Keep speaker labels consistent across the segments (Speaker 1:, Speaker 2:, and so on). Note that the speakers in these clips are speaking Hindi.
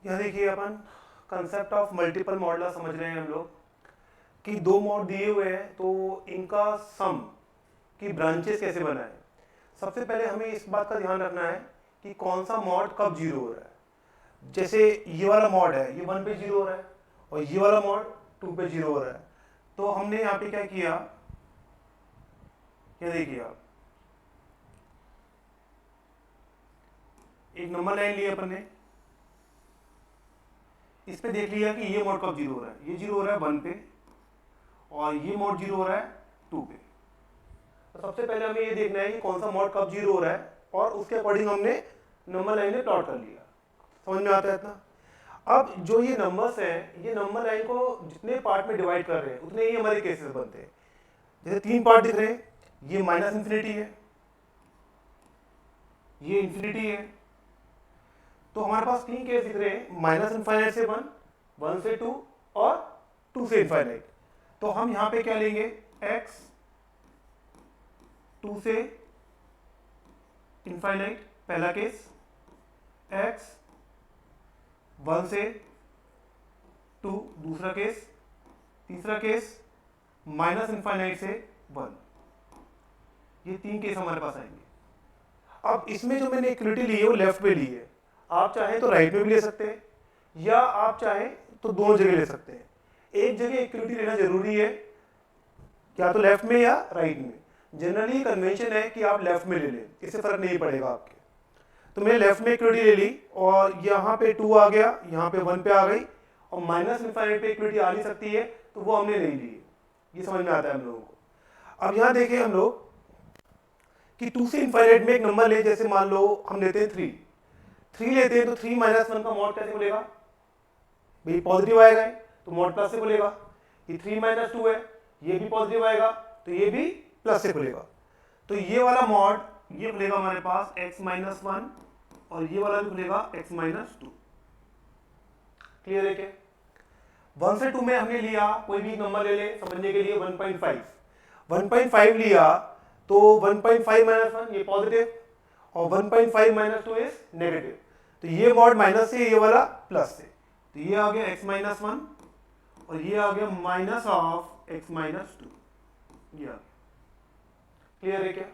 Speaker 1: यहाँ देखिए अपन कंसेप्ट ऑफ मल्टीपल मॉडल समझ रहे हैं हम लोग कि दो मॉड दिए हुए हैं तो इनका सम की ब्रांचेस कैसे बनाएं। सबसे पहले हमें इस बात का ध्यान रखना है कि कौन सा मॉड कब जीरो हो रहा है। जैसे ये वाला मॉड है ये 1 पे जीरो हो रहा है और ये वाला मॉड 2 पे जीरो हो रहा है। तो हमने यहाँ पे क्या किया, ये देखिए आप एक नंबर लाइन ली अपन ने, इस पे देख लिया कि ये मॉड कब जीरो हो रहा है। ये जीरो हो रहा है 1 पे और ये मॉड जीरो हो रहा है 2 पे। तो सबसे पहले हमें ये देखना है कि कौन सा मॉड कब जीरो हो रहा है और उसके अकॉर्डिंग हमने नंबर लाइन में प्लॉट कर लिया। समझ में आता है इतना। अब जो ये नंबर्स हैं ये नंबर लाइन को जितने पार्ट में डिवाइड कर रहे हैं उतने ही हमारे केसेस बनते हैं। जैसे 3 पार्ट दिख रहे हैं, ये माइनस इन्फिनिटी है, ये इन्फिनिटी है। तो हमारे पास 3 केस दिख रहे हैं, माइनस इनफाइनाइट से 1, 1 से 2 और 2 से इनफाइनाइट। तो हम यहाँ पे क्या लेंगे, x 2 से इनफाइनाइट पहला केस, x 1 से 2 दूसरा केस, तीसरा केस माइनस इनफाइनाइट से 1। ये 3 केस हमारे पास आएंगे। अब इसमें जो मैंने इक्विलिटी ली है वो लेफ्ट में ली है, आप चाहें तो राइट में भी ले सकते हैं या आप चाहें तो दोनों जगह ले सकते हैं। एक जगह इक्विलिटी लेना जरूरी है, या तो लेफ्ट में या राइट में। जनरली कन्वेंशन है कि आप लेफ्ट में ले लें, इससे फर्क नहीं पड़ेगा आपके। तो मैंने लेफ्ट में इक्विलिटी ले ली और यहाँ पे 2 आ गया, यहाँ पे 1 पे आ गई और माइनस इनफाइनाइट पे इक्विलिटी आ नहीं सकती है तो वो हमने नहीं ली। ये समझ में आता है हम लोगों को। अब यहाँ देखें हम लोग कि 2 से इनफाइनाइट में एक नंबर ले, जैसे मान लो हम लेते हैं 3 लेते हैं तो 3 माइनस 1 का मॉड कैसे बोलेगा भाई, पॉजिटिव आएगा तो मॉड प्लस से बोलेगा। ये 3 माइनस 2 है, ये भी पॉजिटिव आएगा तो ये भी प्लस से खुलेगा। तो ये वाला मॉड ये खुलेगा हमारे पास x माइनस 1 और ये वाला भी खुलेगा x माइनस 2। क्लियर है क्या। 1 से 2 में हमने लिया कोई भी नंबर ले ले समझने के लिए 1.5 लिया तो 1.5 माइनस 1 ये पॉजिटिव और 1.5 माइनस 2 इज नेगेटिव। तो ये मॉड माइनस से ये वाला प्लस से, तो ये आ गया x माइनस 1 और ये आ गया माइनस ऑफ x माइनस 2। ये आ गया। क्लियर है क्या।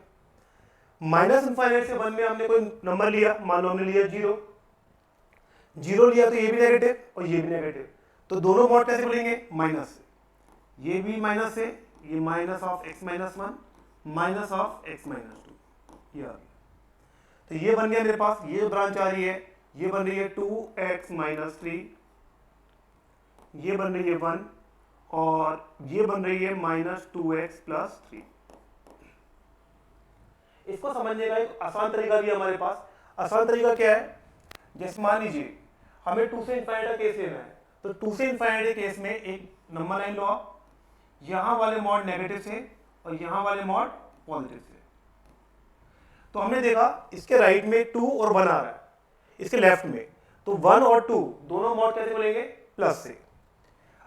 Speaker 1: माइनस इनफाइनाइट से 1 में हमने कोई नंबर लिया, मान लो हमने लिया 0 लिया तो ये भी नेगेटिव और ये भी नेगेटिव। तो दोनों मॉड कैसे बोलेंगे, माइनस से। ये भी माइनस से, ये minus of x minus 1 minus of x minus 2। ये आ गया। तो ये बन गया मेरे पास, ये ब्रांच आ रही है, ये बन रही है 2x माइनस 3, ये बन रही है 1 और ये बन रही है माइनस 2x प्लस 3। इसको समझने का एक आसान तरीका भी हमारे पास। आसान तरीका क्या है, जैसे मान लीजिए हमें 2 से इनफाइनाइट का केस लेना है तो 2 से इनफाइनाइट के केस में एक नंबर लाइन लो आप, यहां वाले मॉड नेगेटिव से और यहां वाले मॉड पॉजिटिव से। तो हमने देखा इसके राइट में 2 और 1 आ रहा है, इसके लेफ्ट में तो 1 और 2 दोनों मॉड कैसे बोलेंगे, प्लस से।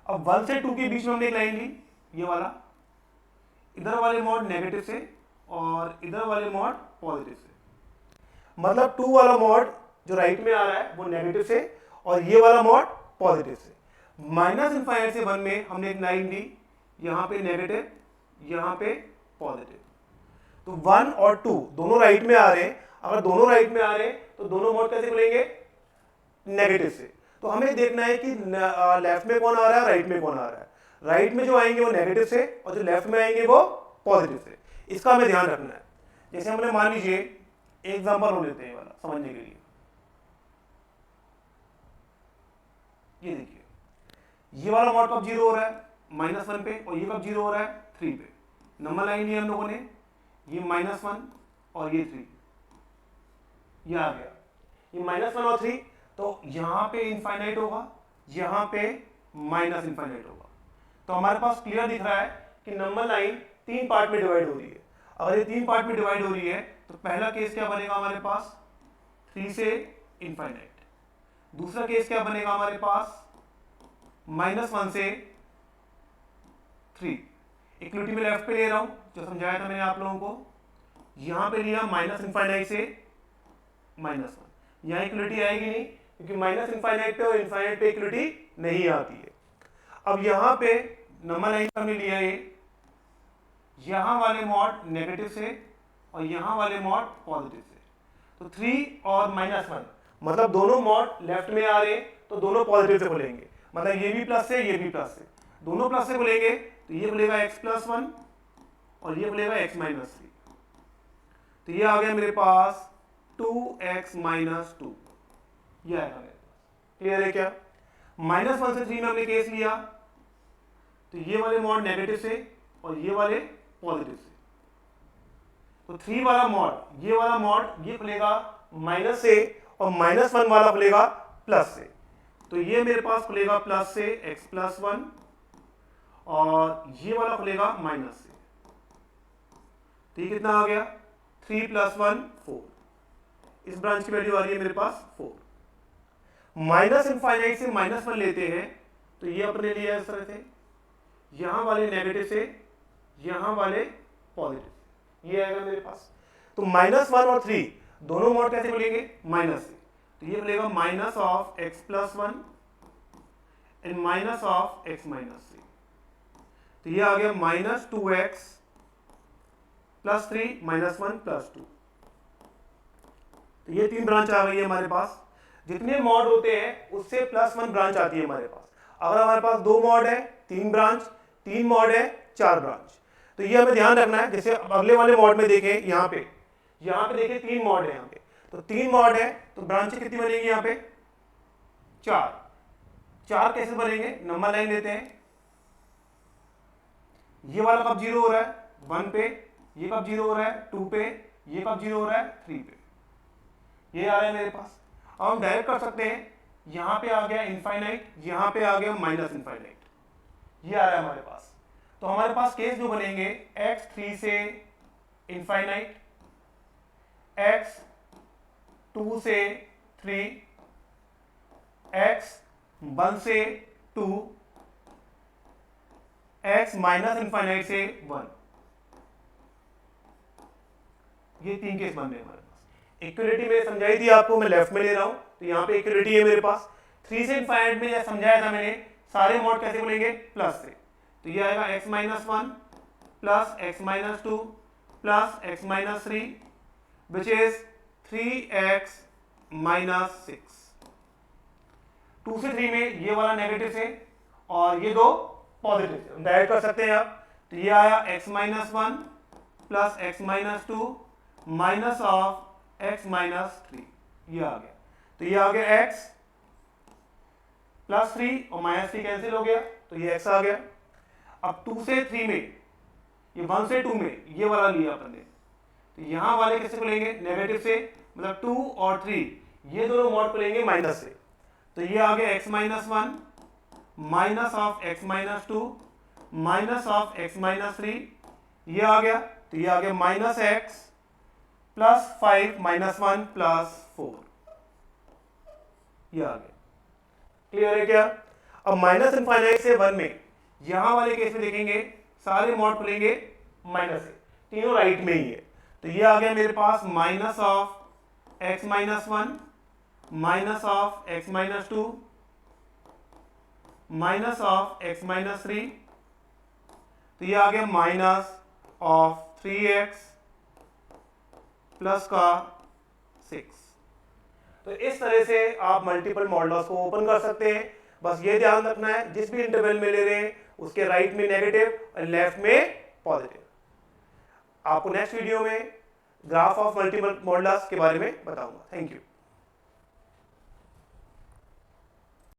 Speaker 1: अब 1 से 2 के बीच में हमने एक लाइन ली, ये वाला, इधर वाले मॉड नेगेटिव से और इधर वाले मॉड पॉजिटिव से। मतलब 2 वाला मॉड जो राइट में आ रहा है वो नेगेटिव से और ये वाला मॉड पॉजिटिव से। माइनस इनफाइनाइट से 1 में हमने एक लाइन ली, यहां पे नेगेटिव यहां पे पॉजिटिव। तो 1 और 2 दोनों राइट में आ रहे हैं। अगर दोनों राइट में आ रहे हैं तो दोनों मॉड कैसे बोलेंगे, नेगेटिव से। तो हमें देखना है कि लेफ्ट में कौन आ रहा है, राइट में कौन आ रहा है। राइट में जो आएंगे वो नेगेटिव से और जो लेफ्ट में आएंगे वो पॉजिटिव से। इसका हमें ध्यान रखना है। जैसे हमने मान लीजिए एग्जांपल हो लेते हैं वाला समझने के लिए। ये देखिए ये वाला मॉड कब जीरो हो रहा है, माइनस 1 पे और ये कब जीरो हो रहा है, 3 पे। नंबर लाइन लिया हम लोगों ने, ये माइनस 1 और ये 3, ये आ गया। ये माइनस 1 और 3 तो यहां पे इनफाइनाइट होगा, यहां पे माइनस इनफाइनाइट होगा। तो हमारे पास क्लियर दिख रहा है कि नंबर लाइन 3 पार्ट में डिवाइड हो रही है। अगर ये 3 पार्ट में डिवाइड हो रही है तो पहला केस क्या बनेगा हमारे पास, 3 से इनफाइनाइट। दूसरा केस क्या बनेगा हमारे पास, माइनस 1 से 3। इक्विलिटी में लेफ्ट पे ले रहा हूं, जो समझाया था मैंने आप लोगों को। यहां पे लिया माइनस इनफाइनाइट से माइनस 1, यहां इक्विलिटी आएगी नहीं क्योंकि माइनस इनफाइनाइट पे और इनफाइनाइट पे इक्वलिटी नहीं आती है। अब यहाँ पे नंबर लाइन हमने लिया ये, यहाँ वाले मॉड नेगेटिव से और यहाँ वाले मॉड पॉजिटिव से, तो 3 और -1 मतलब दोनों मॉड लेफ्ट में आ रहे हैं तो दोनों पॉजिटिव से खुलेंगे, मतलब ये भी प्लस से ये भी प्लस से, दोनों प्लस से खुलेंगे तो ये खुलेगा x+1 और ये खुलेगा x-3, तो ये आ गया मेरे पास 2x-2, ये आएगा मेरे पास। क्लियर है क्या? -1 से 3 में हमने केस लिया तो ये वाले मॉड नेगेटिव से और ये वाले पॉजिटिव से, तो 3 वाला मॉड ये खुलेगा माइनस से और -1 वाला खुलेगा प्लस से, तो ये मेरे पास खुलेगा प्लस से x+1 और ये वाला खुलेगा माइनस से, तो ये कितना आ गया 3 + 1 4, इस ब्रांच की वैल्यू आ रही है मेरे पास 4। माइनस इनफाइनाइट से -1 लेते हैं तो ये अपने लिया इस तरह से, यहां वाले नेगेटिव से यहां वाले पॉजिटिव, ये आएगा मेरे पास। तो -1 और 3 दोनों मॉड कैसे बोलेंगे? माइनस से, तो ये बोलेगा -(x+1) एंड -(x-3), तो ये आ गया -2x + 3 -1 + 2, तो ये 3 ब्रांच आ गई है हमारे पास। जितने मॉड होते हैं उससे +1 ब्रांच आती है हमारे पास। अगर हमारे पास 2 मॉड है 3 ब्रांच, 3 मॉड है 4 ब्रांच, तो ये हमें ध्यान रखना है। जैसे अगले वाले मॉड में देखें, यहाँ पे देखें 3 मॉड है यहाँ पे, तो 3 मॉड है तो ब्रांचें कितनी बनेंगी यहाँ पे? 4 कैसे बनेंगे? नंबर लाइन लेते हैं, ये वाला कब 0 हो रहा है? 1 पे, ये कब 0 हो रहा है? 2 पे, ये कब 0 हो रहा है? 3 पे, ये आ रहा है मेरे पास। अब हम डायरेक्ट कर सकते हैं, यहाँ पे आ गया इनफाइनाइट, यहाँ पे आ गया माइनस इनफाइनाइट, ये आ रहा है हमारे पास। तो हमारे पास केस जो बनेंगे x3 से इनफाइनाइट, x2 से 3, x1 से 2, x माइनस इनफाइनाइट से 1, ये 3 केस बन रहे हैं हमारे पास। इक्वलिटी मैंने समझाई थी आपको, मैं लेफ्ट में ले रहा हूं तो यहाँ पे इक्वलिटी है मेरे पास। 3 से इनफाइनाइट में जैसे समझाया था मैंने, सारे मॉड कैसे बोलेंगे? प्लस से, तो ये आएगा x-1 plus x-2 plus x-3 which is 3x - 6। 2 से 3 में ये वाला नेगेटिव से और ये दो पॉजिटिव से डायरेक्ट कर सकते हैं आप, तो ये आया x-1 plus x-2 minus of x-3, ये आ गया। तो ये आ गया x + 3 और -3 कैंसिल हो गया, तो ये x आ गया। अब 2 से 3 में, ये 1 से 2 में ये वाला लिया अपन ने, तो यहां वाले किससे खुलेंगे? नेगेटिव से, मतलब 2 और 3 ये दोनों मॉड खुलेंगे माइनस से, तो ये आ गया x-1 minus of x-2 minus of x-3, ये आ गया। तो ये आ गया -x + 5 -1 + 4, ये आ गया। क्लियर है क्या? अब माइनस इनफाइनाइट से 1 में यहां वाले केस में देखेंगे सारे मॉड खुलेंगे माइनस से, तीनों राइट में ही है, तो ये आ गया मेरे पास minus of x-1 minus of x-2 minus of x-3, तो ये आ गया माइनस ऑफ 3x प्लस का 6। तो इस तरह से आप मल्टीपल मॉडल्स को ओपन कर सकते हैं। बस ये ध्यान रखना है, जिस भी इंटरवल में ले रहे हैं उसके राइट में नेगेटिव और लेफ्ट में पॉजिटिव। आपको नेक्स्ट वीडियो में ग्राफ ऑफ मल्टीपल मॉडल्स के बारे में बताऊंगा। Thank you.